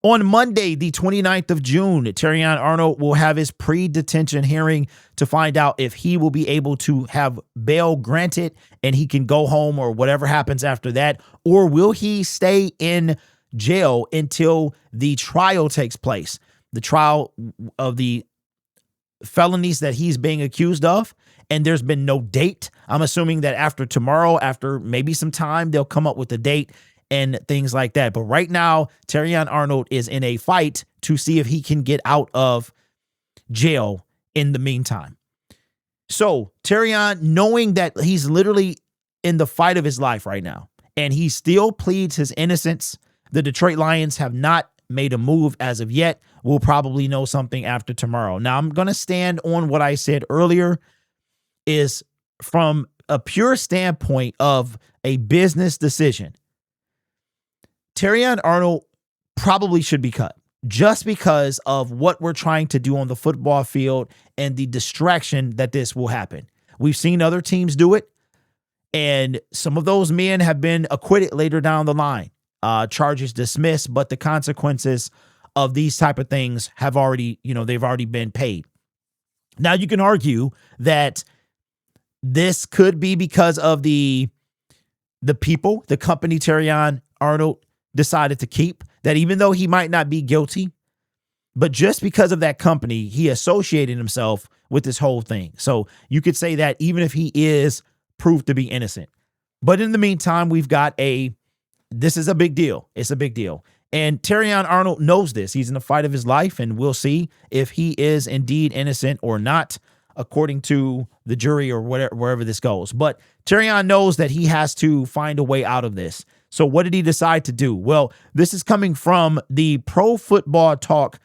On Monday, the 29th of June, Terion Arnold will have his pre-detention hearing to find out if he will be able to have bail granted and he can go home or whatever happens after that, or will he stay in jail until the trial takes place, the trial of the felonies that he's being accused of. And there's been no date. I'm assuming that after tomorrow, after maybe some time, they'll come up with a date and things like that. But right now, Terion Arnold is in a fight to see if he can get out of jail in the meantime. So Terrion, knowing that he's literally in the fight of his life right now, and he still pleads his innocence, the Detroit Lions have not made a move as of yet. We'll probably know something after tomorrow. Now, I'm going to stand on what I said earlier, is from a pure standpoint of a business decision. Terion Arnold probably should be cut just because of what we're trying to do on the football field and the distraction that this will happen. We've seen other teams do it, and some of those men have been acquitted later down the line, charges dismissed, but the consequences of these type of things have already, they've already been paid. Now, you can argue that this could be because of the people, the company Terion Arnold decided to keep, that even though he might not be guilty, but just because of that company, he associated himself with this whole thing. So you could say that even if he is proved to be innocent. But in the meantime, we've got this is a big deal. It's a big deal. And Terion Arnold knows this. He's in the fight of his life, and we'll see if he is indeed innocent or not, according to the jury or whatever, wherever this goes. But Terion knows that he has to find a way out of this. So what did he decide to do? Well, this is coming from the Pro Football Talk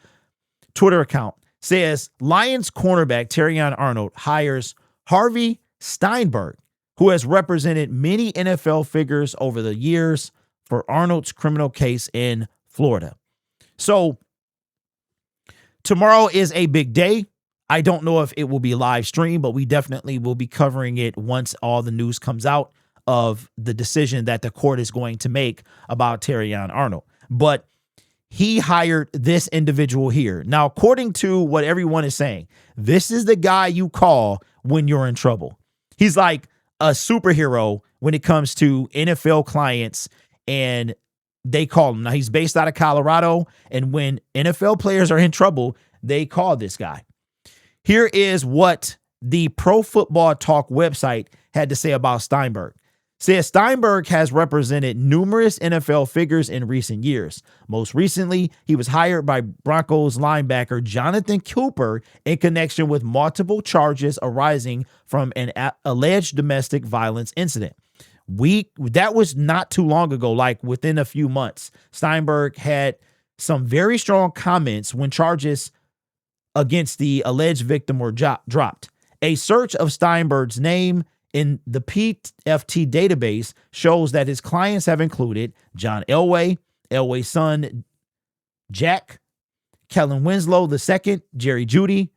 Twitter account. Says Lions cornerback Terion Arnold hires Harvey Steinberg, who has represented many NFL figures over the years for Arnold's criminal case in Florida. So tomorrow is a big day. I don't know if it will be live streamed, but we definitely will be covering it once all the news comes out of the decision that the court is going to make about Terion Arnold. But he hired this individual here. Now, according to what everyone is saying, this is the guy you call when you're in trouble. He's like a superhero when it comes to NFL clients, and they call him. Now, he's based out of Colorado, and when NFL players are in trouble, they call this guy. Here is what the Pro Football Talk website had to say about Steinberg. Says Steinberg has represented numerous NFL figures in recent years. Most recently, he was hired by Broncos linebacker Jonathan Cooper in connection with multiple charges arising from an alleged domestic violence incident. That was not too long ago, like within a few months. Steinberg had some very strong comments when charges against the alleged victim were dropped. A search of Steinberg's name in the PFT database shows that his clients have included John Elway, Elway's son Jack, Kellen Winslow II, Jerry Jeudy,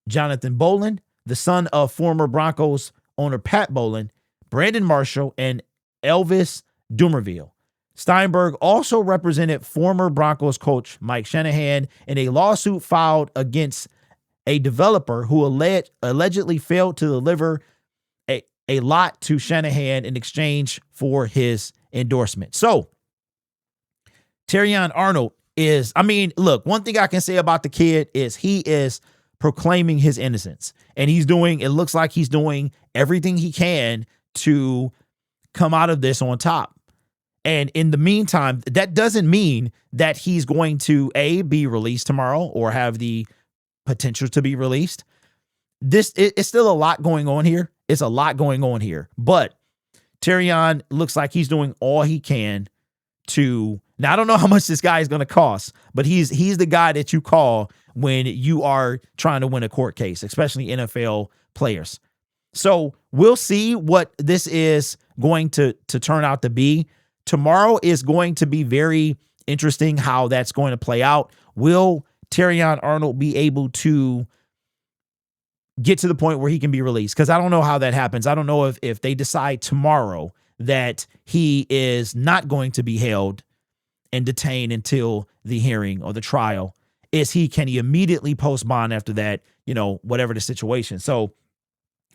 Jonathan Bolin, the son of former Broncos owner Pat Bolin, Brandon Marshall, and Elvis Dumerville. Steinberg also represented former Broncos coach Mike Shanahan in a lawsuit filed against a developer who allegedly failed to deliver a lot to Shanahan in exchange for his endorsement. So Terion Arnold look, one thing I can say about the kid is he is proclaiming his innocence, and it looks like he's doing everything he can to come out of this on top. And in the meantime, that doesn't mean that he's going to be released tomorrow or have the potential to be released. It's still a lot going on here. It's a lot going on here, but Terion looks like he's doing all he can to. Now, I don't know how much this guy is going to cost, but he's the guy that you call when you are trying to win a court case, especially NFL players. So we'll see what this is going to turn out to be. Tomorrow is going to be very interesting how that's going to play out. Will Terion Arnold be able to get to the point where he can be released? Because I don't know how that happens. I don't know if they decide tomorrow that he is not going to be held and detain until the hearing or the trial. Can he immediately post bond after that, whatever the situation. So,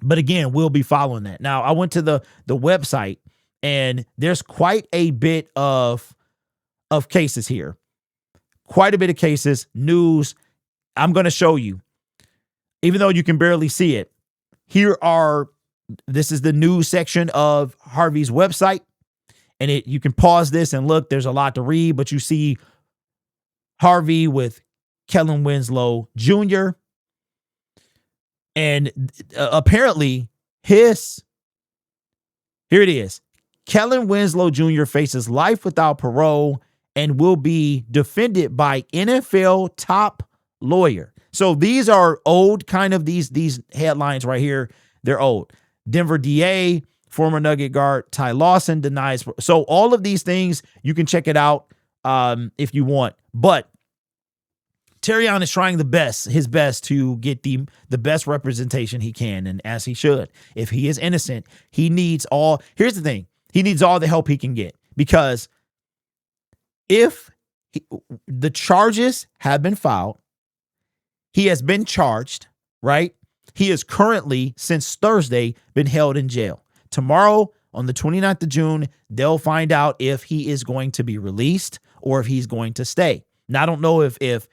but again, we'll be following that. Now, I went to the website, and there's quite a bit of cases here. Quite a bit of cases, news. I'm going to show you, even though you can barely see it. This is the news section of Harvey's website. And you can pause this and look, there's a lot to read, but you see Harvey with Kellen Winslow Jr. And apparently here it is. Kellen Winslow Jr. faces life without parole and will be defended by NFL top lawyer. So these are old, kind of these headlines right here. They're old. Denver DA, former Nugget guard Ty Lawson denies. So all of these things, you can check it out if you want. But Terion is trying his best to get the best representation he can, and as he should. If he is innocent, here's the thing. He needs all the help he can get, because if the charges have been filed, he has been charged, right? He is currently, since Thursday, been held in jail. Tomorrow, on the 29th of June, they'll find out if he is going to be released or if he's going to stay. Now, I don't know if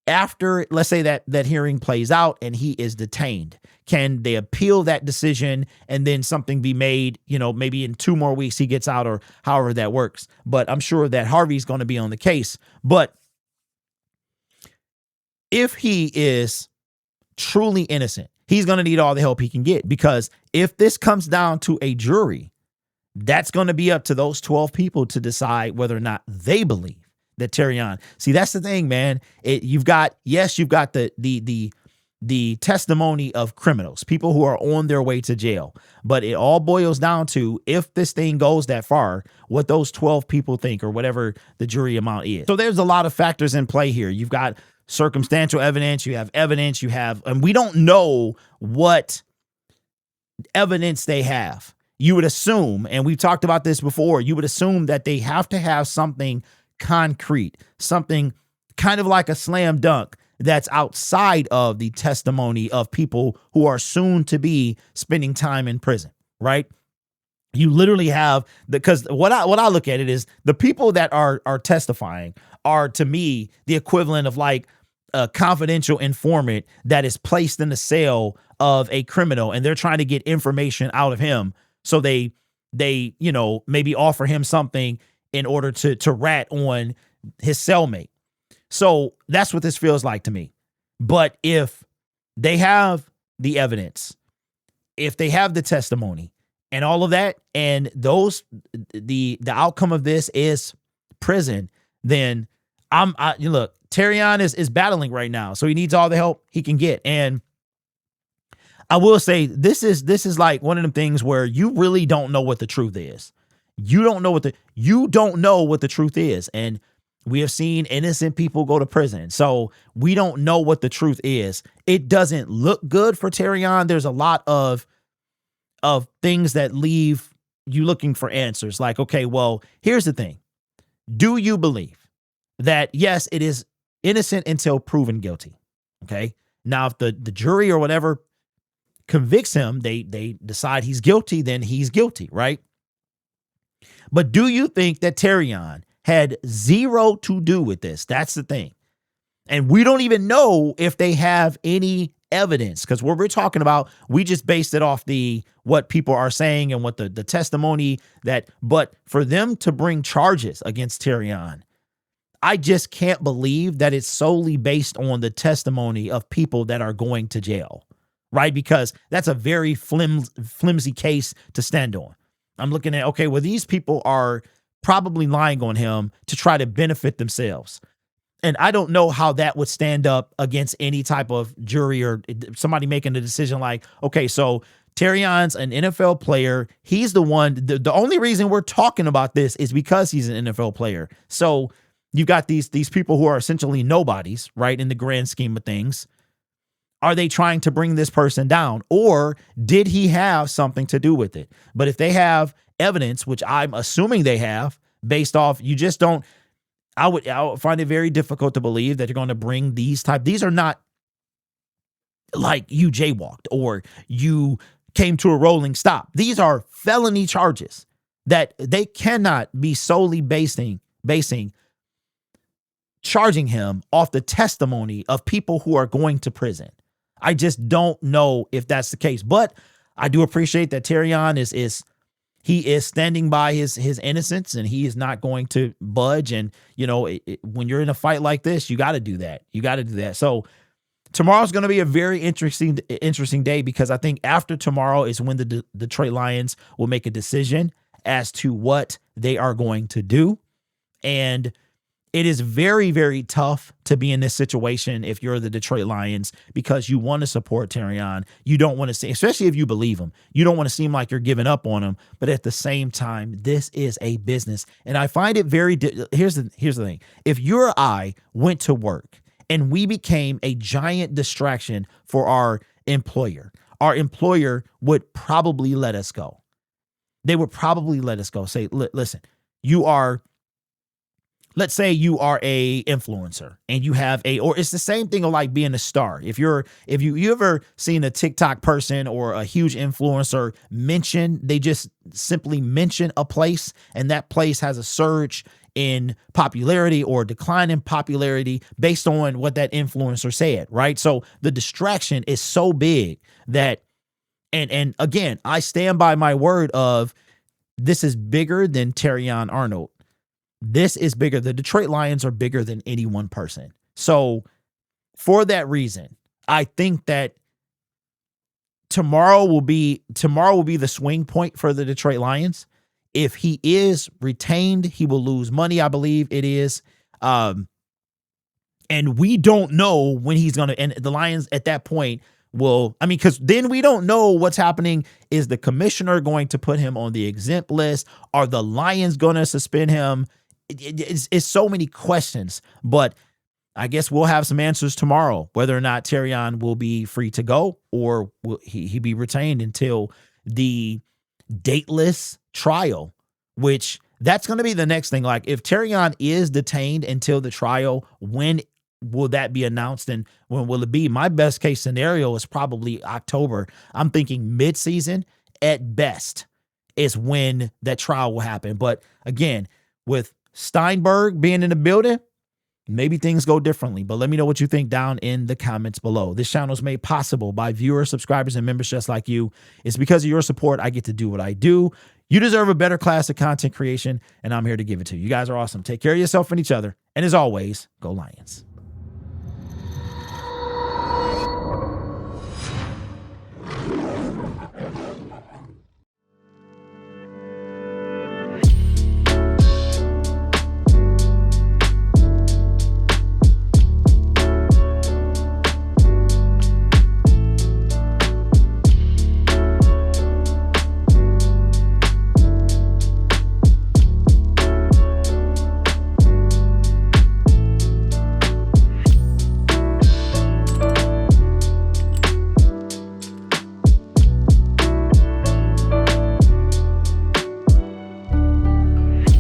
after, let's say that hearing plays out and he is detained, can they appeal that decision and then something be made, maybe in 2 more weeks he gets out, or however that works. But I'm sure that Harvey's going to be on the case. But if he is truly innocent, he's going to need all the help he can get, because if this comes down to a jury, that's going to be up to those 12 people to decide whether or not they believe that Terrion. See, that's the thing, man. You've got the testimony of criminals, people who are on their way to jail, but it all boils down to, if this thing goes that far, what those 12 people think, or whatever the jury amount is. So there's a lot of factors in play here. You've got circumstantial evidence, you have evidence, and we don't know what evidence they have. You would assume, and we've talked about this before, you would assume that they have to have something concrete, something kind of like a slam dunk that's outside of the testimony of people who are soon to be spending time in prison, right? You literally have, because what I look at it is, the people that are testifying are, to me, the equivalent of like a confidential informant that is placed in the cell of a criminal, and they're trying to get information out of him. So they maybe offer him something in order to rat on his cellmate. So that's what this feels like to me. But if they have the evidence, if they have the testimony and all of that, and the outcome of this is prison, then look, Terrion is battling right now, so he needs all the help he can get. And I will say, this is like one of them things where you really don't know what the truth is. You don't know what the truth is. And we have seen innocent people go to prison. So we don't know what the truth is. It doesn't look good for Terrion. There's a lot of things that leave you looking for answers. Like, okay, well, here's the thing. Do you believe that, yes, it is innocent until proven guilty? Okay. Now, if the jury or whatever convicts him, they decide he's guilty, then he's guilty, right? But do you think that Terrion had zero to do with this? That's the thing. And we don't even know if they have any evidence, because what we're talking about, we just based it off what people are saying and what the testimony but for them to bring charges against Terrion, I just can't believe that it's solely based on the testimony of people that are going to jail, right? Because that's a very flimsy case to stand on. I'm looking at, okay, well, these people are probably lying on him to try to benefit themselves. And I don't know how that would stand up against any type of jury or somebody making a decision like, okay, so Terrion's an NFL player. He's the one, the only reason we're talking about this is because he's an NFL player. So you've got these people who are essentially nobodies, right, in the grand scheme of things. Are they trying to bring this person down, or did he have something to do with it? But if they have evidence, which I'm assuming they have, based off, I would find it very difficult to believe that you're going to bring these are not like you jaywalked or you came to a rolling stop. These are felony charges that they cannot be solely basing charging him off the testimony of people who are going to prison. I just don't know if that's the case, but I do appreciate that Terion is standing by his innocence, and he is not going to budge. And, you know, when you're in a fight like this, you got to do that. You got to do that. So tomorrow's going to be a very interesting day, because I think after tomorrow is when the Detroit Lions will make a decision as to what they are going to do. And it is very, very tough to be in this situation if you're the Detroit Lions, because you want to support Terrion. You don't want to see, especially if you believe him, you don't want to seem like you're giving up on him. But at the same time, this is a business. And I find it very, here's the thing. If you or I went to work and we became a giant distraction for our employer would probably let us go. They would probably let us go. Say, listen, let's say you are a influencer and you have or it's the same thing of like being a star. If you ever seen a TikTok person or a huge influencer they just simply mention a place, and that place has a surge in popularity or decline in popularity based on what that influencer said, right? So the distraction is so big that, and again, I stand by my word of this is bigger than Terion Arnold. This is bigger. The Detroit Lions are bigger than any one person. So for that reason, I think that tomorrow will be the swing point for the Detroit Lions. If he is retained, he will lose money, I believe it is. And we don't know when he's going to, and the Lions at that point because then we don't know what's happening. Is the commissioner going to put him on the exempt list? Are the Lions going to suspend him? It's so many questions, but I guess we'll have some answers tomorrow, whether or not Terrion will be free to go or will he be retained until the dateless trial, which that's going to be the next thing. Like if Terrion is detained until the trial, when will that be announced and when will it be? My best case scenario is probably October. I'm thinking mid-season at best is when that trial will happen. But again, with Steinberg being in the building, maybe things go differently. But let me know what you think down in the comments below. This channel is made possible by viewers, subscribers, and members just like you. It's because of your support I get to do what I do. You deserve a better class of content creation, and I'm here to give it to you. You guys are awesome. Take care of yourself and each other. And as always, go Lions.